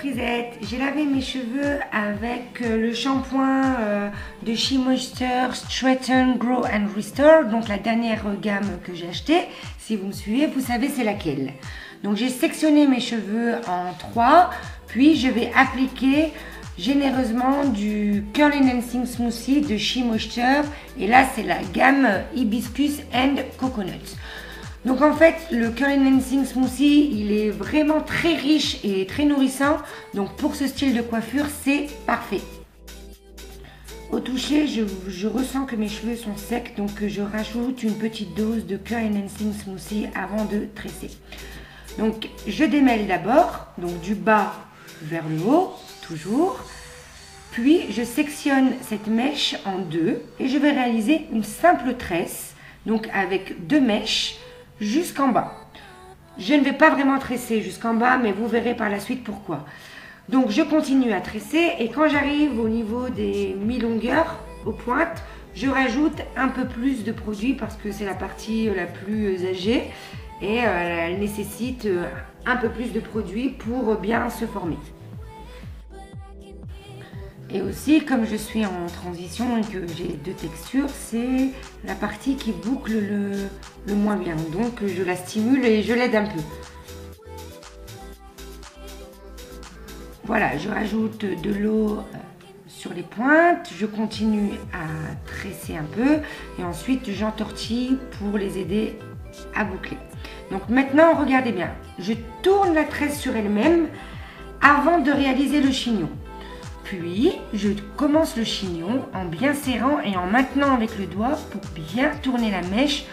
surprisette, j'ai lavé mes cheveux avec le shampoing de She Moisture Straighten, Grow and Restore, donc la dernière gamme que j'ai achetée. Si vous me suivez, vous savez c'est laquelle. Donc j'ai sectionné mes cheveux en 3, puis je vais appliquer généreusement du Curl Enhancing Smoothie de She Moisture, et là c'est la gamme Hibiscus and Coconut. Donc en fait, le Curl Enhancing Smoothie, il est vraiment très riche et très nourrissant. Donc pour ce style de coiffure, c'est parfait. Au toucher, je ressens que mes cheveux sont secs, donc je rajoute une petite dose de Curl Enhancing Smoothie avant de tresser. Donc je démêle d'abord, donc du bas vers le haut, toujours. Puis je sectionne cette mèche en deux et je vais réaliser une simple tresse, donc avec 2 mèches, jusqu'en bas. Je ne vais pas vraiment tresser jusqu'en bas, mais vous verrez par la suite pourquoi. Donc je continue à tresser et quand j'arrive au niveau des mi-longueurs, aux pointes, je rajoute un peu plus de produit parce que c'est la partie la plus âgée et elle nécessite un peu plus de produit pour bien se former. Et aussi, comme je suis en transition et que j'ai 2 textures, c'est la partie qui boucle le moins bien. Donc je la stimule et je l'aide un peu. Voilà, je rajoute de l'eau sur les pointes. Je continue à tresser un peu. Et ensuite, j'entortille pour les aider à boucler. Donc maintenant, regardez bien. Je tourne la tresse sur elle-même avant de réaliser le chignon. Puis, je commence le chignon en bien serrant et en maintenant avec le doigt pour bien tourner la mèche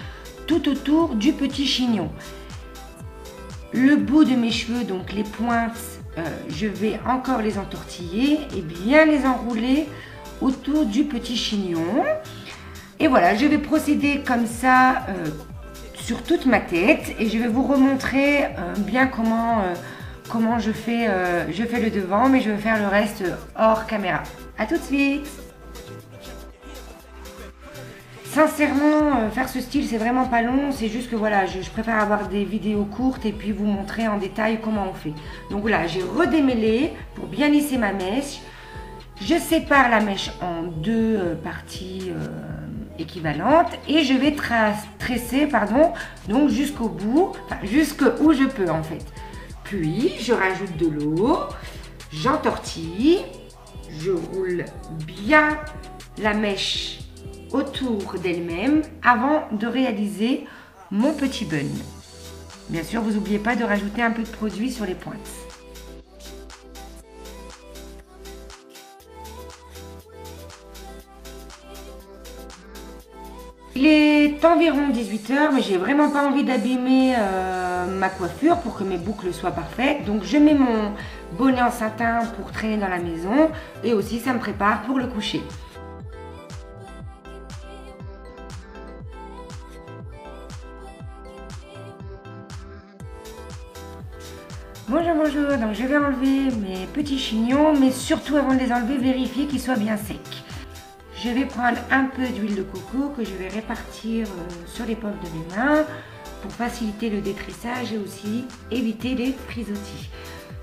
tout autour du petit chignon. Le bout de mes cheveux, donc les pointes, je vais encore les entortiller et bien les enrouler autour du petit chignon. Et voilà, je vais procéder comme ça sur toute ma tête et je vais vous remontrer bien comment je fais le devant, mais je vais faire le reste hors caméra. A tout de suite. Sincèrement, faire ce style, c'est vraiment pas long. C'est juste que voilà, je préfère avoir des vidéos courtes et puis vous montrer en détail comment on fait. Donc voilà, j'ai redémêlé pour bien lisser ma mèche. Je sépare la mèche en 2 parties équivalentes et je vais tresser, donc jusqu'au bout, enfin jusqu'où je peux en fait. Puis, je rajoute de l'eau, j'entortille, je roule bien la mèche autour d'elle-même avant de réaliser mon petit bun. Bien sûr, vous n'oubliez pas de rajouter un peu de produit sur les pointes. Il est environ 18 h, mais j'ai vraiment pas envie d'abîmer ma coiffure pour que mes boucles soient parfaites. Donc je mets mon bonnet en satin pour traîner dans la maison et aussi ça me prépare pour le coucher. Bonjour, bonjour, donc je vais enlever mes petits chignons, mais surtout avant de les enlever, vérifier qu'ils soient bien secs. Je vais prendre un peu d'huile de coco que je vais répartir sur les paumes de mes mains pour faciliter le détressage et aussi éviter les frisottis.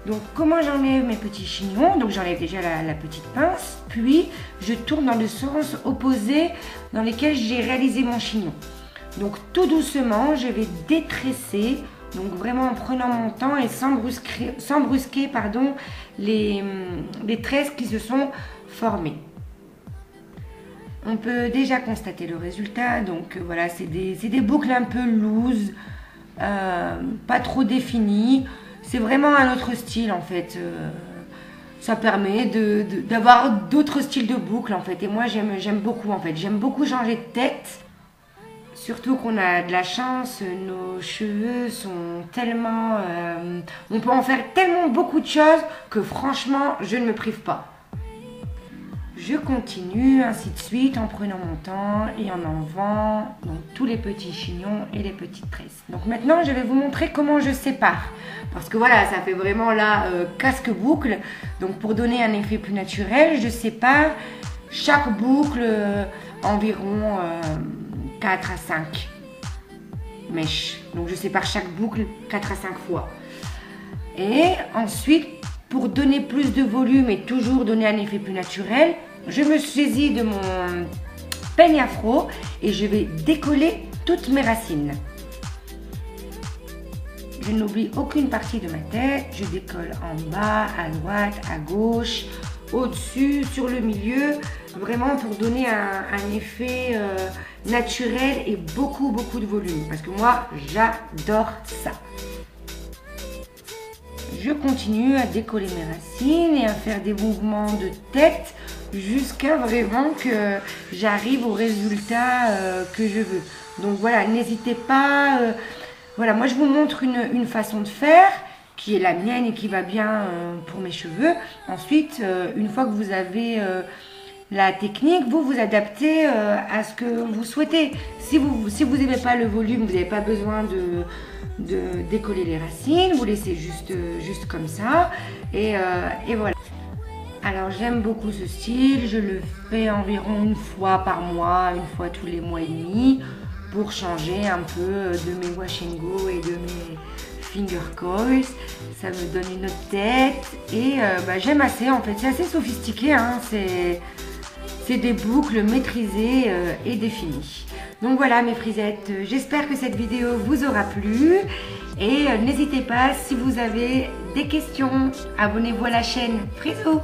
Donc comment j'enlève mes petits chignons? Donc j'enlève déjà la petite pince, puis je tourne dans le sens opposé dans lequel j'ai réalisé mon chignon. Donc tout doucement, je vais détresser, donc vraiment en prenant mon temps et sans brusquer les tresses qui se sont formées. On peut déjà constater le résultat, donc voilà, c'est des boucles un peu loose, pas trop définies. C'est vraiment un autre style en fait. Ça permet d'avoir d'autres styles de boucles en fait. Et moi j'aime beaucoup en fait. J'aime beaucoup changer de tête. Surtout qu'on a de la chance, nos cheveux sont tellement... on peut en faire tellement beaucoup de choses que franchement, je ne me prive pas. Je continue ainsi de suite en prenant mon temps et en enlevant donc, tous les petits chignons et les petites tresses. Donc maintenant, je vais vous montrer comment je sépare. Parce que voilà, ça fait vraiment là casque-boucle. Donc pour donner un effet plus naturel, je sépare chaque boucle environ 4 à 5 mèches. Donc je sépare chaque boucle 4 à 5 fois. Et ensuite, pour donner plus de volume et toujours donner un effet plus naturel, je me saisis de mon peigne afro et je vais décoller toutes mes racines. Je n'oublie aucune partie de ma tête, je décolle en bas, à droite, à gauche, au-dessus, sur le milieu, vraiment pour donner un effet naturel et beaucoup de volume, parce que moi j'adore ça. Je continue à décoller mes racines et à faire des mouvements de tête jusqu'à vraiment que j'arrive au résultat que je veux. Donc voilà, n'hésitez pas, voilà, moi je vous montre une façon de faire qui est la mienne et qui va bien pour mes cheveux. Ensuite, une fois que vous avez la technique, vous adaptez à ce que vous souhaitez. Si vous n'aimez pas le volume, vous n'avez pas besoin de décoller les racines, vous laissez juste comme ça et voilà. Alors j'aime beaucoup ce style, je le fais environ une fois par mois, une fois tous les mois et demi pour changer un peu de mes wash and go et de mes finger coils. Ça me donne une autre tête et j'aime assez en fait, c'est assez sophistiqué, hein. C'est des boucles maîtrisées et définies. Donc voilà mes frisettes, j'espère que cette vidéo vous aura plu et n'hésitez pas, si vous avez des questions, abonnez-vous à la chaîne Friso.